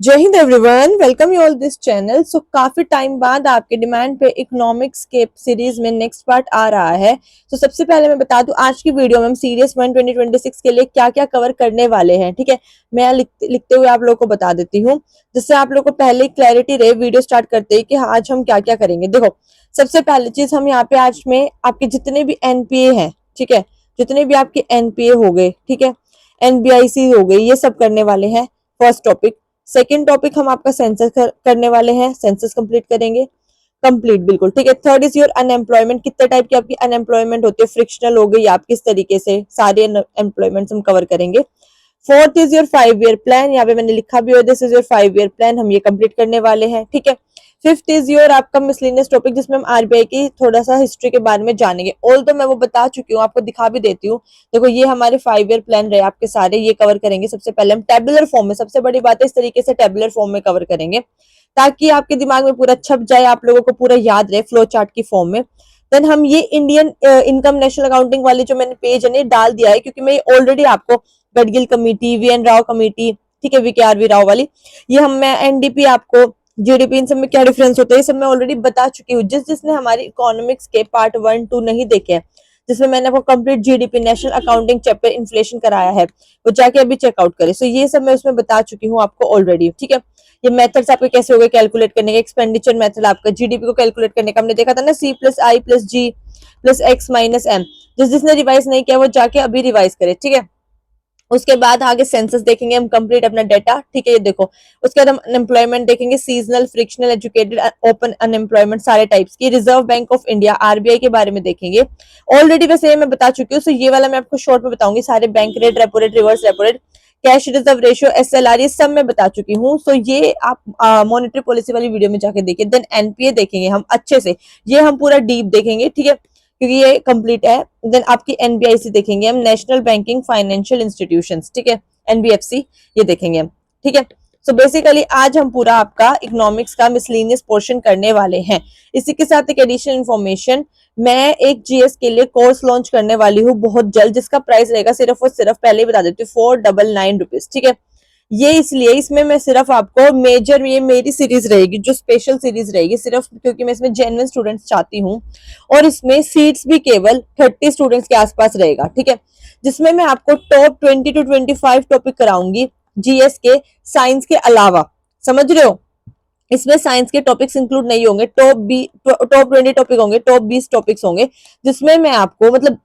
जय Hind everyone, welcome you all this channel. So काफी time बाद आपके डिमांड पे इकोनॉमिक्स के सीरीज में नेक्स्ट पार्ट आ रहा है। तो सबसे पहले मैं बता दूं आज की वीडियो में हम सीरीज 1 2026 के लिए क्या क्या कवर करने वाले हैं। ठीक है, मैं लिखते हुए आप लोगों को बता देती हूँ जिससे आप लोगों को पहले क्लैरिटी रहे वीडियो स्टार्ट करते ही कि आज हम क्या क्या करेंगे। देखो, सबसे पहली चीज हम यहाँ पे आज में आपके जितने भी एनपीए हैं, ठीक है, जितने भी आपके एनपीए हो गए, ठीक है, एनबीआईसी हो गई, ये सब करने वाले हैं फर्स्ट टॉपिक। सेकेंड टॉपिक हम आपका सेंसस करने वाले हैं, सेंसस कंप्लीट करेंगे, कंप्लीट बिल्कुल ठीक है। थर्ड इज योर अनएम्प्लॉयमेंट, कितने टाइप की आपकी अनएम्प्लॉयमेंट होती है, फ्रिक्शनल हो गई, आप किस तरीके से सारे अनएम्प्लॉयमेंट हम कवर करेंगे। Fourth is your 5 year plan, यहाँ पे मैंने लिखा भी हो this is your 5 year plan, हम ये कंप्लीट करने वाले हैं, ठीक है। फिफ्थ इज योर आपका मिसलेनियस टॉपिक जिसमें हम आरबीआई की थोड़ा सा हिस्ट्री के बारे में जानेंगे। ऑल तो मैं वो बता चुकी हूँ, आपको दिखा भी देती हूँ। देखो, ये हमारे 5 ईयर प्लान रहे आपके सारे, ये कवर करेंगे। सबसे पहले हम टेबुलर फॉर्म में, सबसे बड़ी बात है इस तरीके से टेबुलर फॉर्म में कवर करेंगे ताकि आपके दिमाग में पूरा छप जाए, आप लोगों को पूरा याद रहे फ्लो चार्ट की फॉर्म में। देन हम ये इंडियन इनकम नेशनल अकाउंटिंग वाली जो मैंने पेज है डाल दिया है, क्योंकि मैं ऑलरेडी आपको Gadgil committee, VN Rao committee, ठीक है, वीकेआरवी राव वाली, ये हम मैं एनडीपी, आपको जीडीपी, इन सब में क्या डिफरेंस होता है ये सब मैं ऑलरेडी बता चुकी हूँ। जिसने हमारी इकोनॉमिक्स के पार्ट 1 2 नहीं देखे हैं, जिसमें मैंने आपको complete GDP national accounting chapter inflation कराया है, वो जाके अभी चेकआउट करे। सो ये सब मैं उसमें बता चुकी हूँ आपको ऑलरेडी, ठीक है। ये मेथड्स आपके कैसे हो गए कैलकुलेट करने के, एक्सपेंडिचर मेथड आपका जीडीपी को कैलकुलेट करने का हमने देखा था ना, सी प्लस आई प्लस जी प्लस एक्स माइनस एम। जिसने रिवाइज नहीं किया वो जाके अभी रिवाइज करे, ठीक है। उसके बाद आगे सेंसस देखेंगे हम कंप्लीट अपना डेटा, ठीक है, ये देखो। उसके बाद हम अनएम्प्लॉयमेंट देखेंगे, seasonal, frictional, educated, open unemployment, सारे टाइप्स की। Reserve bank of India RBI के बारे में देखेंगे, ऑलरेडी वैसे मैं बता चुकी हूँ। सो ये वाला मैं आपको शॉर्ट में बताऊंगी, सारे bank rate, repo rate, reverse repo rate, cash reserve ratio, SLR, ये सब मैं बता चुकी हूँ। सो ये आप मॉनेटरी पॉलिसी वाली वीडियो में जाके देखिए। देन एनपीए देखेंगे हम अच्छे से, ये हम पूरा डीप देखेंगे, ठीक है, क्योंकि ये कंप्लीट है। देन आपकी एनबीआईसी देखेंगे हम, नेशनल बैंकिंग फाइनेंशियल इंस्टीट्यूशंस, ठीक है, एनबीएफसी, ये देखेंगे हम, ठीक है। सो बेसिकली आज हम पूरा आपका इकोनॉमिक्स का मिसलेनियस पोर्शन करने वाले हैं। इसी के साथ एक एडिशनल इन्फॉर्मेशन, मैं एक जीएस के लिए कोर्स लॉन्च करने वाली हूँ बहुत जल्द, जिसका प्राइस रहेगा सिर्फ और सिर्फ, पहले ही बता देती हूँ, 499 रुपीज, ठीक है। ये इसलिए, इसमें मैं सिर्फ आपको मेजर, ये मेरी सीरीज रहेगी जो स्पेशल सीरीज रहेगी, सिर्फ क्योंकि मैं इसमें जेन्युइन स्टूडेंट्स चाहती हूँ, और इसमें सीट्स भी केवल 30 स्टूडेंट्स के आसपास रहेगा, ठीक है। जिसमें मैं आपको टॉप 20 to 25 टॉपिक कराऊंगी जीएस के, साइंस के अलावा, समझ रहे हो। इसमें साइंस के टॉपिक्स इंक्लूड नहीं होंगे, टॉप 20 टॉपिक होंगे, टॉप 20 टॉपिक्स होंगे, जिसमें मैं आपको मतलब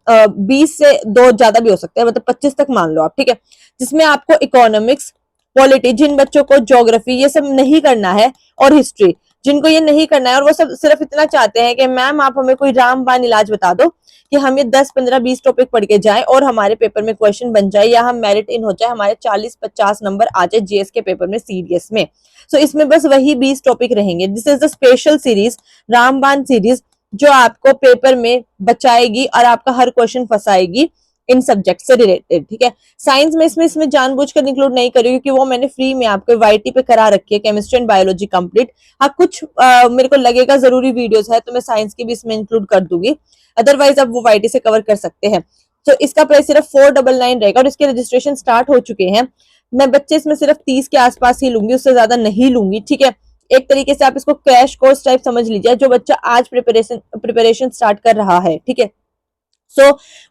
20 से 2 ज्यादा भी हो सकते हैं, मतलब 25 तक मान लो आप, ठीक है। जिसमें आपको इकोनॉमिक्स, पॉलिटी, जिन बच्चों को ज्योग्राफी ये सब नहीं करना है, और हिस्ट्री, जिनको ये नहीं करना है और वो सब सिर्फ इतना चाहते हैं कि मैम आप हमें कोई रामबाण इलाज बता दो कि हम ये 10 15 20 टॉपिक पढ़ के जाएं और हमारे पेपर में क्वेश्चन बन जाए, या हम मेरिट इन हो जाए, हमारे 40 50 नंबर आ जाए जीएस के पेपर में, सीडीएस में। सो इसमें बस वही 20 टॉपिक रहेंगे। This is the special series, रामबाण सीरीज, जो आपको पेपर में बचाएगी और आपका हर क्वेश्चन फंसाएगी इन सब्जेक्ट से रिलेटेड, ठीक है। साइंस में इसमें जानबूझकर इंक्लूड नहीं करी, क्योंकि वो मैंने फ्री में आपको वाईटी पे करा रखी है, केमिस्ट्री एंड बायोलॉजी कंप्लीट। हाँ, कुछ मेरे को लगेगा जरूरी वीडियोस है तो मैं साइंस की भी इसमें इंक्लूड कर दूंगी, अदरवाइज आप वो वाईटी से कवर कर सकते हैं। तो इसका प्राइस सिर्फ 499 रहेगा, और इसके रजिस्ट्रेशन स्टार्ट हो चुके हैं। मैं बच्चे इसमें सिर्फ 30 के आसपास ही लूंगी, उससे ज्यादा नहीं लूंगी, ठीक है। एक तरीके से आप इसको क्रैश कोर्स टाइप समझ लीजिए, जो बच्चा आज प्रिपरेशन स्टार्ट कर रहा है, ठीक है।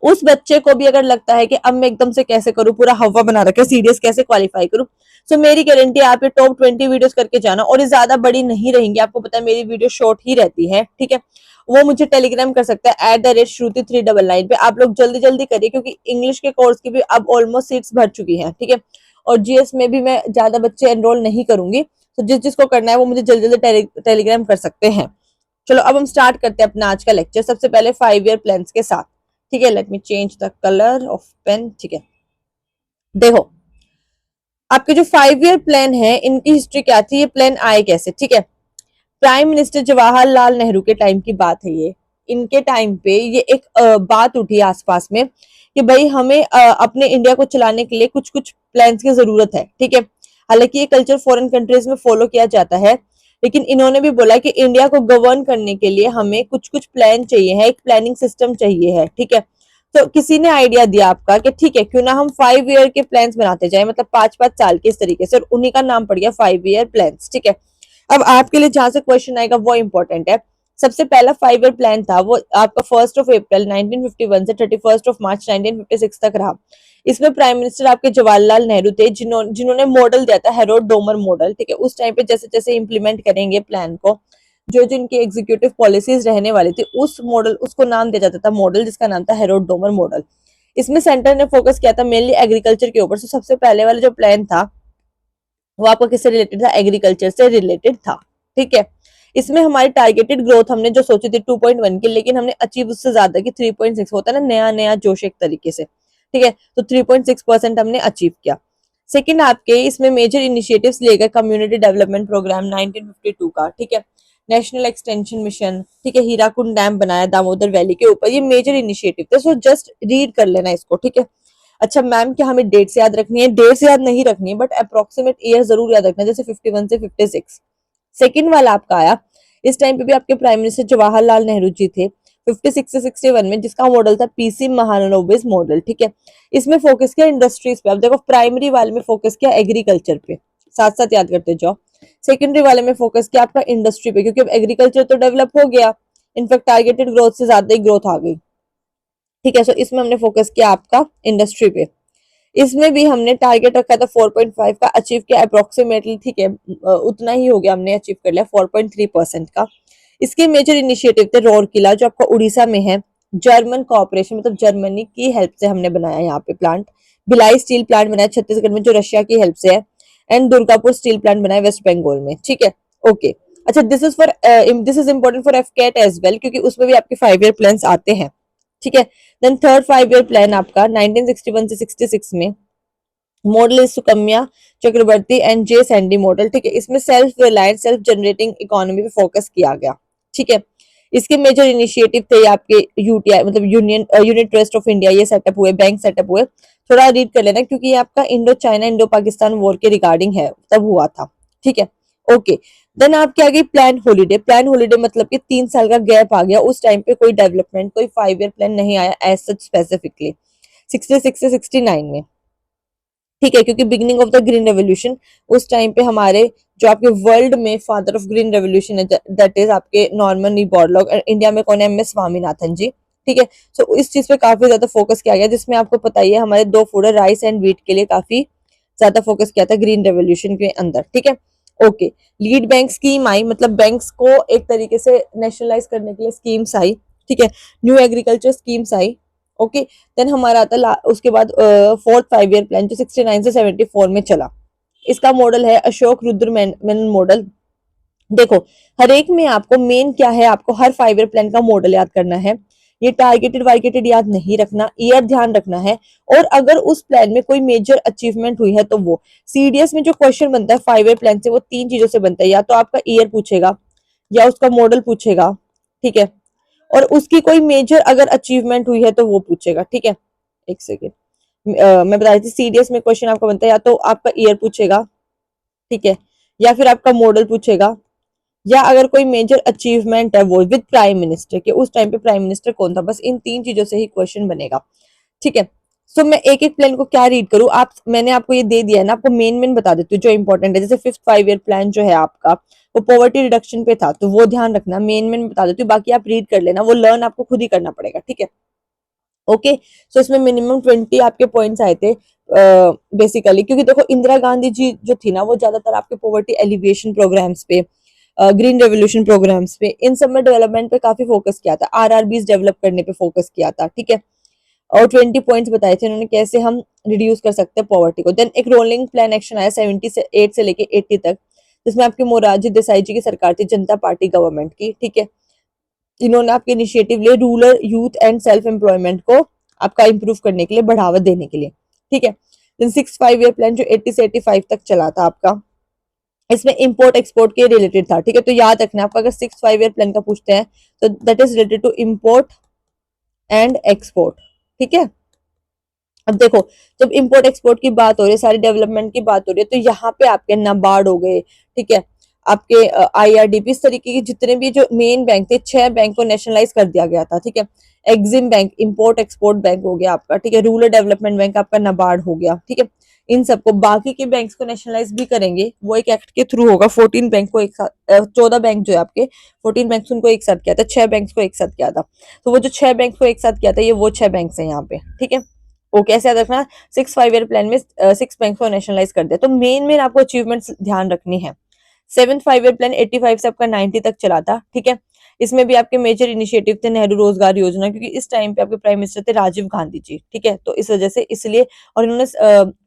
उस बच्चे को भी अगर लगता है कि अब मैं एकदम से कैसे करूं, पूरा हवा बना रखे, सीडीएस कैसे क्वालिफाई करूं, मेरी गारंटी आप ये टॉप 20 वीडियोस करके जाना, और ये ज्यादा बड़ी नहीं रहेंगी, आपको पता है मेरी वीडियो शॉर्ट ही रहती है, ठीक है। वो मुझे टेलीग्राम कर सकता है @Shruti399 पे, आप लोग जल्दी जल्दी करिए, क्योंकि इंग्लिश के कोर्स की भी अब ऑलमोस्ट सीट्स भर चुकी है, ठीक है। और जीएस में भी मैं ज्यादा बच्चे एनरोल नहीं करूंगी, तो जिसको करना है वो मुझे जल्दी जल्दी टेलीग्राम कर सकते हैं। चलो अब हम स्टार्ट करते हैं अपना आज का लेक्चर, सबसे पहले 5 ईयर प्लान्स के साथ, ठीक है। Let me change the colour of pen, ठीक है। देखो, आपके जो 5 ईयर प्लान है इनकी हिस्ट्री क्या थी, ये प्लान आए कैसे, ठीक है। प्राइम मिनिस्टर जवाहरलाल नेहरू के टाइम की बात है ये। इनके टाइम पे ये एक बात उठी आसपास में कि भाई हमें अपने इंडिया को चलाने के लिए कुछ कुछ प्लान्स की जरूरत है, ठीक है। हालांकि ये कल्चर फॉरेन कंट्रीज में फॉलो किया जाता है, लेकिन इन्होंने भी बोला कि इंडिया को गवर्न करने के लिए हमें कुछ कुछ प्लान चाहिए है, एक प्लानिंग सिस्टम चाहिए है, ठीक है। तो किसी ने आइडिया दिया आपका कि ठीक है क्यों ना हम 5 ईयर के प्लान्स बनाते जाए, मतलब 5-5 साल के इस तरीके से, और उन्हीं का नाम पड़ गया 5 ईयर प्लान्स। ठीक है, अब आपके लिए जहां से क्वेश्चन आएगा वो इंपॉर्टेंट है। सबसे पहला 5 ईयर प्लान था वो आपका 1 अप्रैल 1951 से 31 मार्च 1956 तक रहा। इसमें प्राइम मिनिस्टर आपके जवाहरलाल नेहरू थे, जिन्होंने मॉडल दिया था हेरोड डोमर मॉडल। ठीक है, उस टाइम पे जैसे जैसे इंप्लीमेंट करेंगे प्लान को, जो जिनकी एग्जीक्यूटिव पॉलिसीज रहने वाली थी, उस मॉडल उसको नाम दिया जाता था मॉडल, जिसका नाम था हेरोड डोमर मॉडल। इसमें सेंटर ने फोकस किया था मेनली एग्रीकल्चर के ऊपर। सबसे पहले वाला जो प्लान था वो आपका किससे रिलेटेड था? एग्रीकल्चर से रिलेटेड था। ठीक है, इसमें हमारी टारगेटेड ग्रोथ हमने जो सोची थी 2.1 की, लेकिन हमने अचीव उससे ज्यादा की 3.6। होता है ना नया नया जोश एक तरीके से। ठीक है, तो 3.6% हमने अचीव किया। सेकंड आपके इसमें मेजर इनिशिएटिव्स लिए गए कम्युनिटी डेवलपमेंट प्रोग्राम 1952 का। ठीक है, नेशनल एक्सटेंशन मिशन, ठीक है, हीराकुंड डैम बनाया दामोदर वैली के ऊपर, ये मेजर इनिशिएटिव थे। सो जस्ट रीड कर लेना इसको। ठीक है, अच्छा मैम क्या हमें डेट से याद रखनी है? डेट से याद नहीं रखनी है, बट अप्रोक्सीमेट ईयर जरूर याद रखना है, जैसे 51 से 56। सेकेंड वाला आपका आया, इस टाइम पे भी आपके प्राइम मिनिस्टर जवाहरलाल नेहरू जी थे 56 से 61 में, जिसका मॉडल था पीसी महालनोबिस मॉडल। ठीक है, इसमें फोकस किया इंडस्ट्रीज पे। अब देखो प्राइमरी वाले में फोकस किया एग्रीकल्चर पे, साथ साथ याद करते जाओ। सेकेंडरी वाले में फोकस किया आपका इंडस्ट्री पे, क्योंकि अब एग्रीकल्चर तो डेवलप हो गया, इनफैक्ट टारगेटेड ग्रोथ से ज्यादा ही ग्रोथ आ गई। ठीक है, सो इसमें हमने फोकस किया आपका इंडस्ट्री पे। इसमें भी हमने टारगेट रखा था 4.5 का, अचीव किया अप्रोक्सीमेटली। ठीक है, उतना ही हो गया, हमने अचीव कर लिया 4.3% का। इसके मेजर इनिशिएटिव थे रौरकिला जो आपका उड़ीसा में है, जर्मन कॉपरेशन मतलब जर्मनी की हेल्प से हमने बनाया यहाँ पे प्लांट। भिलाई स्टील प्लांट बनाया छत्तीसगढ़ में जो रशिया की हेल्प से है, एंड दुर्गापुर स्टील प्लांट बनाया वेस्ट बंगाल में। ठीक है, ओके। अच्छा this is important for AFCAT as well, क्योंकि उसमें भी आपके 5 ईयर प्लान्स आते हैं। ठीक है, देन थर्ड 5 ईयर प्लान आपका 1961 से 66 में, model is Sukanya Chakravarty and J Sandee model. ठीक है, इसमें self reliance self generating economy पे फोकस किया गया। ठीक है, इसके मेजर इनिशिएटिव थे आपके यूटीआई मतलब यूनिट ट्रस्ट ऑफ इंडिया, ये सेटअप हुए, बैंक सेटअप हुए। थोड़ा रीड कर लेना क्योंकि ये आपका Indo China Indo Pakistan war के रिगार्डिंग है, तब हुआ था। ठीक है, ओके। देन आपकी आ गई प्लान हॉलीडे। प्लान हॉलीडे मतलब कि 3 साल का गैप आ गया, उस टाइम पे कोई डेवलपमेंट कोई 5 ईयर प्लान नहीं आया एज सच स्पेसिफिकली 66 से 69 में। ठीक है, क्योंकि beginning of the green revolution, उस टाइम पे हमारे जो आपके वर्ल्ड में फादर ऑफ ग्रीन रेवोल्यूशन है दैट इज आपके नॉर्मन ई बोरलॉग, इंडिया में कौन है? एम एस स्वामीनाथन जी। ठीक है, सो इस चीज पे काफी ज्यादा फोकस किया गया, जिसमें आपको पता ही है हमारे 2 फूड राइस एंड व्हीट के लिए काफी ज्यादा फोकस किया था ग्रीन रेवोल्यूशन के अंदर। ठीक है, ओके। लीड बैंक स्कीम आई, मतलब बैंक्स को एक तरीके से नेशनलाइज करने के लिए स्कीम्स आई। ठीक है, न्यू एग्रीकल्चर स्कीम्स आई। ओके, देन हमारा आता है उसके बाद फोर्थ 5 ईयर प्लान जो 69 से 74 में चला। इसका मॉडल है अशोक रुद्र मेनन मॉडल। देखो हर एक में आपको मेन क्या है, आपको हर 5 ईयर प्लान का मॉडल याद करना है। ये टारगेटेड वारगेटेड याद नहीं रखना, ईयर ध्यान रखना है। और अगर उस प्लान में कोई मेजर अचीवमेंट हुई है तो वो सीडीएस में जो क्वेश्चन बनता है 5 ईयर प्लान से, वो 3 चीजों से बनता है, या तो आपका ईयर पूछेगा या उसका मॉडल पूछेगा। ठीक है, और उसकी कोई मेजर अगर अचीवमेंट हुई है तो वो पूछेगा। ठीक है, एक सेकेंड, मैं बता रही थी सीडीएस में क्वेश्चन आपका बनता है, या तो आपका ईयर पूछेगा, ठीक है, या फिर आपका मॉडल पूछेगा, या अगर कोई मेजर अचीवमेंट है वो विद प्राइम मिनिस्टर के, उस टाइम पे प्राइम मिनिस्टर कौन था, बस इन 3 चीजों से ही क्वेश्चन बनेगा। ठीक है, सो मैं एक एक प्लान को क्या रीड करूं, आप मैंने आपको ये दे दिया है ना, आपको मेन मेन बता देती हूँ जो इंपॉर्टेंट है। जैसे फिफ्थ 5 ईयर प्लान जो है आपका, वो पॉवर्टी रिडक्शन पे था, तो वो ध्यान रखना, मेन मेन बता देती हूँ, बाकी आप रीड कर लेना, वो लर्न आपको खुद ही करना पड़ेगा। ठीक है, ओके। सो इसमें मिनिमम 20 आपके पॉइंट्स आए थे बेसिकली, क्योंकि देखो इंदिरा गांधी जी जो थी ना, वो ज्यादातर आपके पॉवर्टी एलिविएशन प्रोग्राम्स पे, ग्रीन रेवोल्यूशन प्रोग्राम्स पे, इन सब में डेवलपमेंट पे काफी फोकस किया था, आरआरबीज डेवलप करने पे फोकस किया था। ठीक है, और 20 पॉइंट्स बताए थे उन्होंने कैसे हम रिड्यूस कर सकते हैं पॉवर्टी को। देन एक रोलिंग प्लान एक्शन आया 78 से लेके 80 तक, जिसमें आपकी मोरारजी देसाई जी की सरकार थी, जनता पार्टी गवर्नमेंट की। ठीक है, इन्होंने आपके इनिशिएटिव लिए rural youth and self employment को आपका इंप्रूव करने के लिए, बढ़ावा देने के लिए। ठीक है, देन 6 5 ईयर प्लान जो 80 से 85 तक चला था आपका, इसमें इंपोर्ट एक्सपोर्ट के रिलेटेड था। ठीक है, तो याद रखना आपका अगर 6 5 ईयर प्लान का पूछते हैं तो that is related to import and export. ठीक है, अब देखो जब इंपोर्ट एक्सपोर्ट की बात हो रही है, सारी डेवलपमेंट की बात हो रही है, तो यहाँ पे आपके नाबार्ड हो गए, ठीक है, आपके IRDP, इस तरीके के जितने भी जो मेन बैंक थे 6 बैंक को नेशनलाइज कर दिया गया था, ठीक है। EXIM bank import export bank हो गया आपका, ठीक है। रूरल डेवलपमेंट बैंक आपका नाबार्ड हो गया, ठीक है। इन सबको, बाकी के बैंक्स को नेशनलाइज भी करेंगे, वो एक एक्ट के थ्रू होगा। 14 बैंक को एक साथ 14 बैंक जो है आपके 14 बैंक उनको एक साथ किया था, 6 बैंक को एक साथ किया था। तो वो जो 6 बैंक को एक साथ किया था ये वो 6 बैंक है यहाँ पे, ठीक है। ओके, ऐसे याद रखना। 6 5 ईयर प्लान में 6 बैंक को नेशनलाइज कर दिया। तो मेन आपको अचीवमेंट्स ध्यान रखनी है। 7th 5 ईयर प्लान 85 से आपका 90 तक चला था, ठीक है। इसमें भी आपके मेजर इनिशिएटिव थे नेहरू रोजगार योजना, क्योंकि इस टाइम पे आपके प्राइम मिनिस्टर थे राजीव गांधी जी, ठीक है। तो इस वजह से इसलिए, और इन्होंने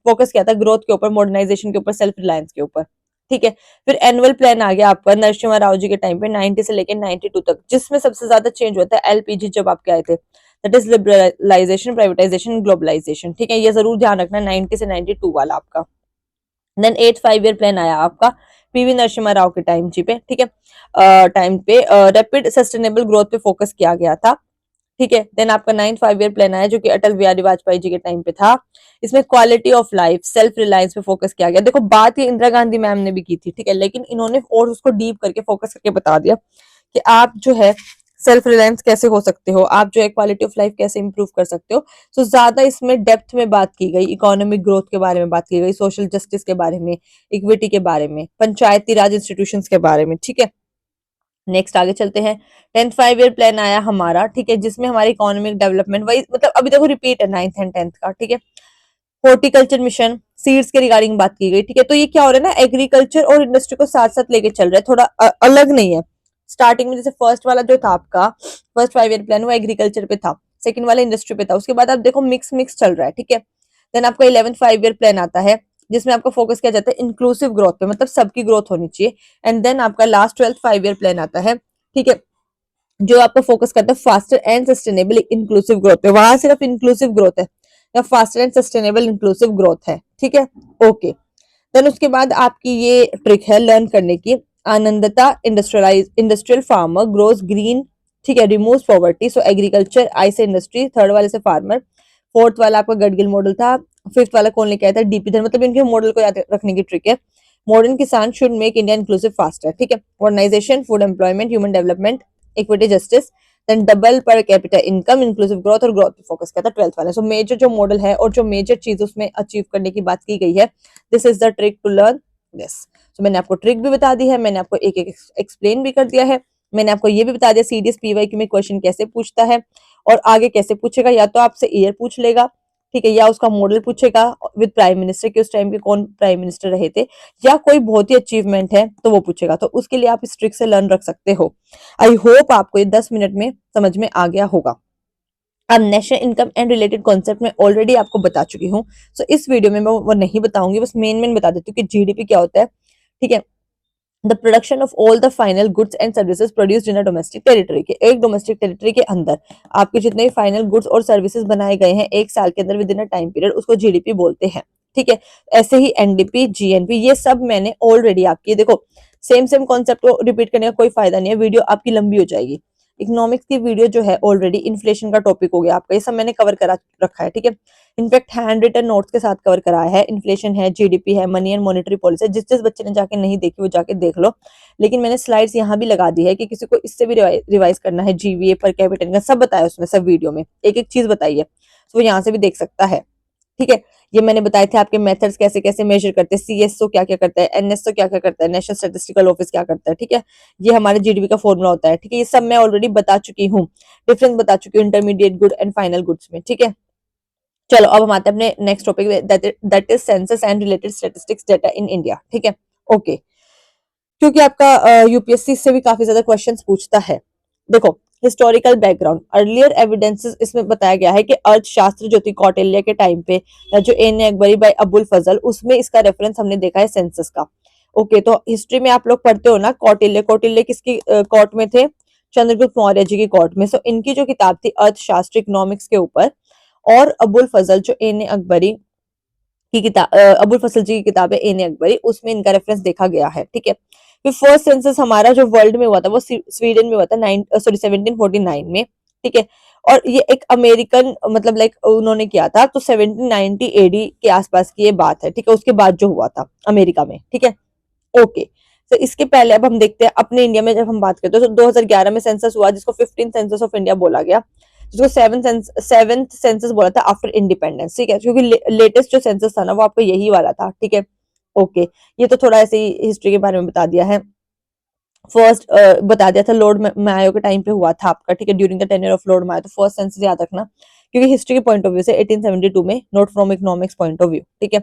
फोकस किया था ग्रोथ के ऊपर, मॉडर्नाइजेशन के ऊपर, सेल्फ रिलायंस के ऊपर, ठीक है। फिर एनुअल प्लान आ गया आपका नरसिम्हा राव जी के टाइम पे 90 से लेकर 92 तक, जिसमें सबसे ज्यादा चेंज होता है LPG जब आपके आए थे, that is liberalisation, privatisation, globalisation, ठीक है। ये जरूर ध्यान रखना 90 से 92 वाला आपका। देन 8th 5 ईयर प्लान आया आपका PV नरसिम्हा राव के टाइम जी पे, ठीक है। टाइम पे रैपिड सस्टेनेबल ग्रोथ पे फोकस किया गया था, ठीक है। देन आपका 9th 5 ईयर प्लान आया जो कि अटल बिहारी वाजपेयी जी के टाइम पे था। इसमें quality of life, self reliance पे फोकस किया गया। देखो बात ये इंदिरा गांधी मैम ने भी की थी, ठीक है, लेकिन इन्होंने और उसको डीप करके फोकस करके बता दिया कि आप जो है सेल्फ रिलायंस कैसे हो सकते हो, आप जो है क्वालिटी ऑफ लाइफ कैसे इंप्रूव कर सकते हो। सो ज्यादा इसमें डेप्थ में बात की गई, इकोनॉमिक ग्रोथ के बारे में बात की गई, सोशल जस्टिस के बारे में, इक्विटी के बारे में, पंचायती राज इंस्टीट्यूशंस के बारे में, ठीक है। नेक्स्ट आगे चलते हैं। 10th 5 ईयर प्लान आया हमारा, ठीक है, जिसमें हमारी इकोनॉमिक डेवलपमेंट वही, मतलब अभी देखो रिपीट है 9th एंड 10th का, ठीक है। हॉर्टिकल्चर मिशन, सीड्स के रिगार्डिंग बात की गई, ठीक है। तो ये क्या हो रहा है ना, एग्रीकल्चर और इंडस्ट्री को साथ साथ लेके चल रहा है, थोड़ा अलग नहीं है। स्टार्टिंग में जैसे फर्स्ट वाला जो था आपका फर्स्ट 5 ईयर प्लान वो एग्रीकल्चर पे था, सेकंड वाला इंडस्ट्री पे था, उसके बाद आप देखो मिक्स मिक्स चल रहा है, ठीक है। देन आपका 11th 5 ईयर प्लान आता है जिसमें आपका फोकस किया जाता है इंक्लूसिव ग्रोथ पे, मतलब सबकी ग्रोथ होनी चाहिए। एंड देन आपका लास्ट 12th 5 ईयर प्लान आता है, ठीक है, जो आपका फोकस करता है faster and sustainable inclusive growth पे। वहां सिर्फ इंक्लूसिव ग्रोथ है या faster and sustainable inclusive growth है, ठीक है। ओके, देन उसके बाद आपकी ये ट्रिक है लर्न करने की। Anindita industrial farmer grows green, ठीक है, remove poverty. So agriculture I से इंडस्ट्री, थर्ड वाले से फार्मर, फोर्थ वाला आपका गडगिल मॉडल था, फिफ्थ वाला कौन लेके आया था, DP धर। मतलब इनके मॉडल को याद रखने की ट्रिक है। मॉडर्न किसान should make India inclusive faster, ठीक है। Modernisation, food employment, human development, equity justice, then double per capital income, inclusive growth, और ग्रोथ पे फोकस किया था 12th वाला। सो मेजर जो मॉडल है और जो मेजर चीज उसमें अचीव करने की बात की गई है, this is the trick to learn this. तो मैंने आपको ट्रिक भी बता दी है, मैंने आपको एक एक एक्सप्लेन भी कर दिया है, मैंने आपको ये भी बता दिया CDS PYQ में क्वेश्चन कैसे पूछता है और आगे कैसे पूछेगा। या तो आपसे ईयर पूछ लेगा, ठीक है, या उसका मॉडल पूछेगा विद प्राइम मिनिस्टर के उस टाइम के कौन प्राइम मिनिस्टर रहे थे, या कोई बहुत ही अचीवमेंट है तो वो पूछेगा। तो उसके लिए आप इस ट्रिक से लर्न रख सकते हो। आई होप आपको ये 10 मिनट में समझ में आ गया होगा। अब national income and related concept में ऑलरेडी आपको बता चुकी हूँ, सो इस वीडियो में मैं वो नहीं बताऊंगी, बस मेन बता देती हूँ कि GDP क्या होता है, ठीक है। The production of all the final goods and services produced in a domestic territory, के एक डोमेस्टिक टेरिटरी के अंदर आपके जितने भी फाइनल गुड्स और सर्विसेज बनाए गए हैं एक साल के अंदर with in a time period, उसको GDP बोलते हैं, ठीक है। ऐसे ही NDP GNP ये सब मैंने ऑलरेडी आपकी, देखो सेम सेम कॉन्सेप्ट को रिपीट करने का कोई फायदा नहीं है, वीडियो आपकी लंबी हो जाएगी। इकोनॉमिक्स की वीडियो जो है ऑलरेडी इन्फ्लेशन का टॉपिक हो गया आपका, ये सब मैंने कवर करा रखा है, ठीक है। इनफैक्ट हैंड रिटन नोट्स के साथ कवर कराया है। इन्फ्लेशन है, GDP है, मनी एंड मॉनेटरी पॉलिसी, जिस बच्चे ने जाके नहीं देखी वो जाके देख लो। लेकिन मैंने स्लाइड्स यहाँ भी लगा दी है कि किसी को इससे भी रिवाइज करना है, GVA पर कैपिटल का सब बताया उसमें, सब वीडियो में एक एक चीज बताई है, तो वो यहाँ से भी देख सकता है, ठीक है। ये मैंने बताए थे आपके मेथड्स कैसे कैसे मेजर करते हैं, CSO क्या क्या करता है, NSO क्या क्या करता है, नेशनल स्टैटिस्टिकल ऑफिस क्या करता है, ठीक है। ये हमारे GDP का फॉर्मूला होता है, ठीक है। ये सब मैं ऑलरेडी बता चुकी हूँ, डिफरेंस बता चुकी हूँ intermediate good and final goods में, ठीक है। चलो अब हम आते हैं अपने नेक्स्ट टॉपिक में, that is census and related statistics data in India, ठीक है। ओके, क्योंकि आपका UPSC इससे भी काफी ज्यादा क्वेश्चंस पूछता है। देखो हिस्टोरिकल बैकग्राउंड, अर्लियर एविडेंसेस इसमें बताया गया है कि अर्थशास्त्र जो थी कौटिल्य के टाइम पे, या जो एन अकबरी बाय अबुल फजल, उसमें इसका रेफरेंस हमने देखा है सेंसस का। ओके, तो हिस्ट्री में आप लोग पढ़ते हो ना, कौटिल्य, कौटिल्य किसकी कोर्ट में थे, चंद्रगुप्त मौर्य जी की कोर्ट में। सो इनकी जो किताब थी अर्थशास्त्र इकोनॉमिक्स के ऊपर, और अबुल फजल जो एन अकबरी की किताब, अबुल फजल जी की किताब है एन अकबरी, उसमें इनका रेफरेंस देखा गया है, ठीक है। फिर फर्स्ट सेंसस हमारा जो वर्ल्ड में हुआ था वो स्वीडन में हुआ था 1749 में, ठीक है। और ये एक अमेरिकन, मतलब लाइक उन्होंने किया था, तो 1790 AD के आसपास की ये बात है, ठीक है, उसके बाद जो हुआ था अमेरिका में, ठीक है। ओके, तो इसके पहले अब हम देखते हैं अपने इंडिया में जब हम बात करते हैं तो 2011 में सेंसस हुआ जिसको 15 सेंसस ऑफ इंडिया बोला गया, जिसको सेवेंथ सेंसस बोला था आफ्टर इंडिपेंडेंस, ठीक है, क्योंकि लेटेस्ट जो सेंसस था ना वो आपको यही वाला था, ठीक है। ओके, ये तो थोड़ा ऐसे ही हिस्ट्री के बारे में बता दिया है। फर्स्ट बता दिया था लॉर्ड मायो के टाइम पे हुआ था आपका, ठीक है, during the tenure of Lord Mayo. तो फर्स्ट सेंसस याद रखना, क्योंकि हिस्ट्री के पॉइंट ऑफ व्यू से 1872 में, not from economics point of view, ठीक है।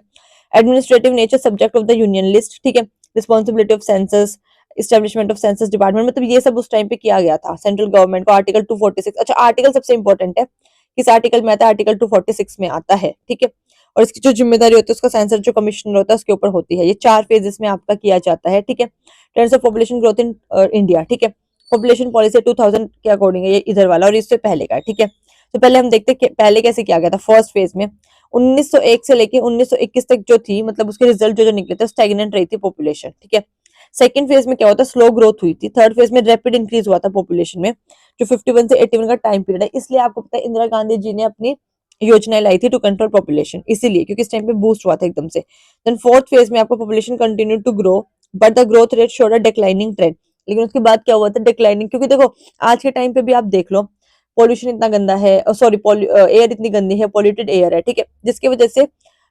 Administrative nature, subject of the union list, ठीक है। Responsibility of census, establishment of census department, मतलब ये सब उस टाइम पे किया गया था सेंट्रल गवर्नमेंट को। आर्टिकल 246, अच्छा आर्टिकल सबसे इंपॉर्टेंट है, किस आर्टिकल में आता है, आर्टिकल 246 में आता है, ठीक है। और इसकी जो जिम्मेदारी होती है उसका सेंसर जो कमिश्नर होता है उसके ऊपर होती है। ये 4 फेजेस में आपका किया जाता है, ठीक है। Trends of population growth in India, ठीक है। पॉपुलेशन पॉलिसी 2000 के अकॉर्डिंग है ये इधर वाला, और इससे पहले का, ठीक है। तो पहले हम देखते हैं कि पहले कैसे किया गया था। फर्स्ट फेज में 1901 से लेके 1921 तक जो थी, मतलब उसके रिजल्ट जो निकले थे स्टैग्नेंट रही थी पॉपुलेशन, ठीक है। सेकंड फेज में क्या होता है, स्लो ग्रोथ हुई थी। थर्ड फेज में रैपिड इंक्रीज हुआ था पॉपुलेशन में, जो 51 से 81 का टाइम पीरियड है। इसलिए आपको पता है इंदिरा गांधी जी ने अपनी योजनाएं लाई थी टू कंट्रोल पॉपुलेशन, इसीलिए क्योंकि इस टाइम पे बूस्ट हुआ था एकदम से। देन फोर्थ फेज में आपको population continue to grow but the growth rate showed a declining trend. लेकिन उसके बाद क्या हुआ था, डिक्लाइनिंग, क्योंकि देखो आज के टाइम पे भी आप देख लो पॉल्यूशन इतना गंदा है, सॉरी एयर इतनी गंदी है, पॉल्यूटेड एयर है, ठीक है, जिसकी वजह से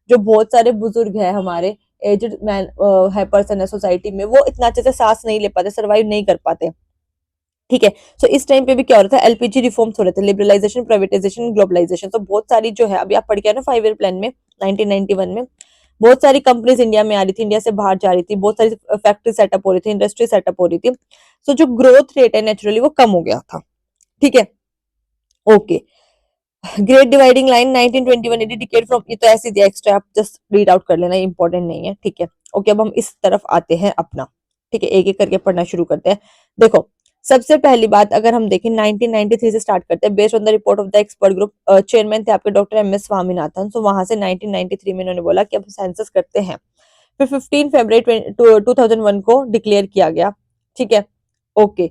जो बहुत सारे बुजुर्ग है हमारे, एज्ड मैन है, पर्सन है सोसाइटी में, वो इतना अच्छे से सांस नहीं ले पाते, सर्वाइव नहीं कर पाते, ठीक है। सो इस टाइम पे भी क्या हो रहा था, एलपीजी रिफॉर्म्स हो रहे थे, लिबरलाइजेशन, प्राइवेटाइजेशन, ग्लोबलाइजेशन। तो बहुत सारी जो है अभी आप पढ़ के आए ना 5 ईयर प्लान में 1991 में, बहुत सारी कंपनीज इंडिया में आ रही थी, इंडिया से बाहर जा रही थी, बहुत सारी फैक्ट्री सेटअप हो रही थी, इंडस्ट्री सेटअप हो रही थी। सो जो ग्रोथ रेट है नेचुरली वो कम हो गया था, ठीक है। Okay, great dividing line 1921 decade from, ये तो ऐसे दिया एक्स्ट्रा, आप जस्ट रीड आउट कर लेना, इंपॉर्टेंट नहीं है, ठीक है। ओके, अब हम इस तरफ आते हैं अपना, ठीक है, एक एक करके पढ़ना शुरू करते हैं। देखो सबसे पहली बात अगर हम देखें 1993 से स्टार्ट करते हैं, based on the report of the expert group, chairman थे आपके डॉक्टर एमएस स्वामीनाथन। सो वहां से 1993 में इन्होंने बोला कि अब सेंसस करते हैं। फिर 15 फरवरी 2001 को डिक्लेयर किया गया, ठीक है। ओके,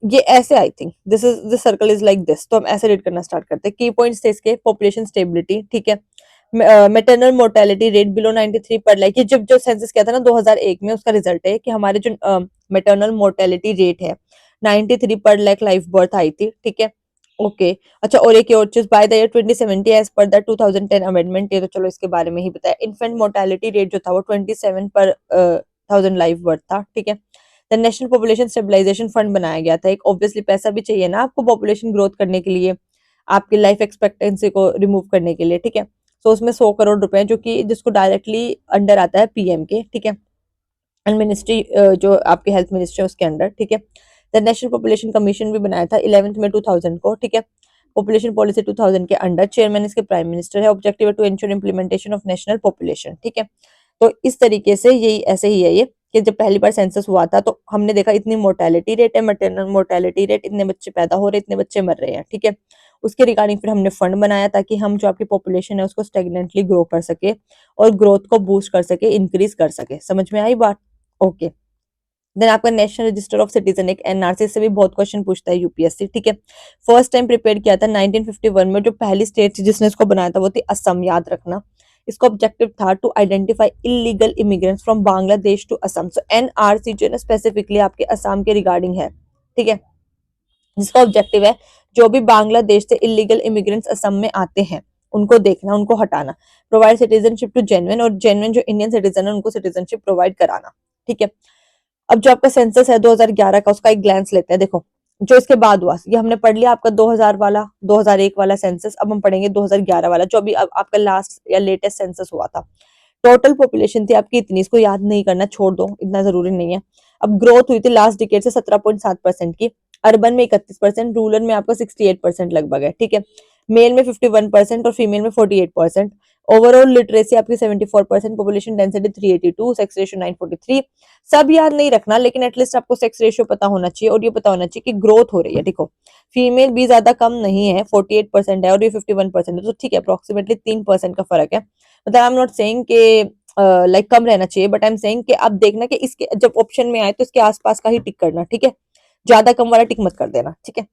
ये ऐसे I think this circle is like this, तो हम ऐसे रीड करना स्टार्ट करते हैं। की पॉइंट्स थे इसके, पॉपुलेशन स्टेबिलिटी, ठीक है। मैटरनल मोर्टेलिटी रेट बिलो 93 पर, लाइक ये जब जो सेंसस किया था ना 2001 में, उसका रिजल्ट है कि हमारे जो मैटरनल मोर्टेलिटी रेट है 93 पर लाख लाइफ बर्थ आई थी, ठीक है। ओके, अच्छा, और एक और चीज, by the year 2070 as per the 2010 amendment, ये तो चलो इसके बारे में ही बताया। इन्फेंट मोर्टेलिटी रेट जो था वो 27 पर 1000 लाइफ बर्थ था, ठीक है। The national population stabilisation fund बनाया गया था एक, ऑब्वियसली पैसा भी चाहिए ना आपको पॉपुलेशन ग्रोथ करने के लिए, आपकी लाइफ एक्सपेक्टेंसी को रिमूव करने के लिए, ठीक है। सो उसमें 100 करोड़ रुपए जो कि जिसको डायरेक्टली अंडर आता है पीएम के, ठीक है, एंड मिनिस्ट्री जो आपके हेल्थ मिनिस्ट्री है उसके अंडर, ठीक है। द नेशनल पॉपुलेशन कमीशन भी बनाया था 11 में 2000 को, ठीक है। पॉपुलेशन पॉलिसी 2000 के अंडर, चेयरमैन इसके प्राइम मिनिस्टर है। Objective to ensure implementation of national population, ठीक है। तो इस तरीके से यही ऐसे ही है ये, कि जब पहली बार सेंसस हुआ था तो हमने देखा इतनी मोर्टेलिटी रेट है, मैटरनल मोर्टेलिटी रेट, इतने बच्चे पैदा हो रहे, इतने बच्चे मर रहे हैं, ठीक है। उसके रिगार्डिंग फिर हमने फंड बनाया ताकि हम जो आपकी पॉपुलेशन है उसको स्टेगनेंटली ग्रो कर सके और ग्रोथ को बूस्ट कर सके, इंक्रीज कर सके। समझ में आई बात? ओके, देन आपका नेशनल रजिस्टर ऑफ सिटीजन एक एनआरसी से भी बहुत क्वेश्चन पूछता है यूपीएससी, ठीक है। फर्स्ट टाइम प्रिपेयर किया था 1951 में, जो पहली स्टेट थी जिसने इसको बनाया था वो थी असम, याद रखना। इसका ऑब्जेक्टिव था to identify illegal immigrants from Bangladesh to Assam. So NRC जो है ना स्पेसिफिकली आपके असम के रिगार्डिंग है, ठीक है, जिसका ऑब्जेक्टिव है जो भी बांग्लादेश से इलीगल इमिग्रेंट्स असम में आते हैं उनको देखना, उनको हटाना। प्रोवाइड सिटीजनशिप टू जेन्युइन, और जेन्युइन जो इंडियन सिटीजन है उनको सिटीजनशिप प्रोवाइड कराना, ठीक है। अब जो आपका सेंसस है 2011 का, उसका एक ग्लैंस लेते हैं। देखो जो इसके बाद हुआ, ये हमने पढ़ लिया आपका 2000 वाला, 2001 वाला सेंसस। अब हम पढ़ेंगे 2011 वाला, जो अभी अब आपका लास्ट या लेटेस्ट सेंसस हुआ था। टोटल पॉपुलेशन थी आपकी इतनी, इसको याद नहीं करना, छोड़ दो, इतना जरूरी नहीं है। अब ग्रोथ हुई थी लास्ट डिकेड से 17.7% की, अर्बन में 31%, रूरल में आपका 68% लगभग है, ठीक है। मेल में 51% और फीमेल में 48%। ओवरऑल लिटरेसी आपकी 74%, पॉपुलेशन डेंसिटी 382, सेक्स रेशियो 943। सब याद नहीं रखना, लेकिन एटलीस्ट आपको सेक्स रेशियो पता होना चाहिए और ये पता होना चाहिए कि ग्रोथ हो रही है। देखो फीमेल भी ज्यादा कम नहीं है, 48% है और ये 51% है, तो ठीक है, अप्रोक्सीमेटली 3% का फर्क है। मतलब आई एम नॉट सेइंग कि लाइक कम रहना चाहिए, बट आई एम सेइंग कि आप देखना कि इसके जब ऑप्शन में आए तो इसके आसपास का ही टिक करना, ठीक है, ज्यादा कम वाला टिक मत कर देना, ठीक है।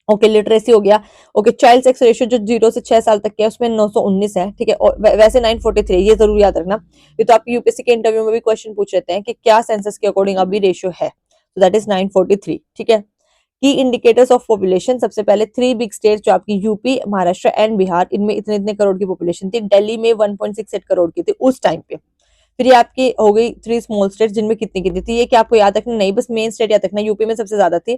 ओके, लिटरेसी हो गया। ओके, चाइल्ड सेक्स रेशियो जो 0 से 6 साल तक के है उसमें 919 है, ठीक है। और वैसे 943, ये जरूर याद रखना, ये तो आपके यूपीएससी के इंटरव्यू में भी क्वेश्चन पूछ लेते हैं कि क्या सेंसस के अकॉर्डिंग अभी रेशियो है, तो दैट इज 943, ठीक है। की इंडिकेटर्स ऑफ पॉपुलेशन, सबसे पहले 3 बिग स्टेट जो आपकी यूपी, महाराष्ट्र एंड बिहार, इनमें इतने इतने करोड़ की पॉपुलेशन थी। दिल्ली में 1.68 करोड़ की थी उस टाइम पे। फिर ये आपकी हो गई 3 स्मॉल स्टेट जिनमें कितनी कितनी थी, ये क्या आपको याद रखना नहीं, बस मेन स्टेट याद रखना, यूपी में सबसे ज्यादा थी,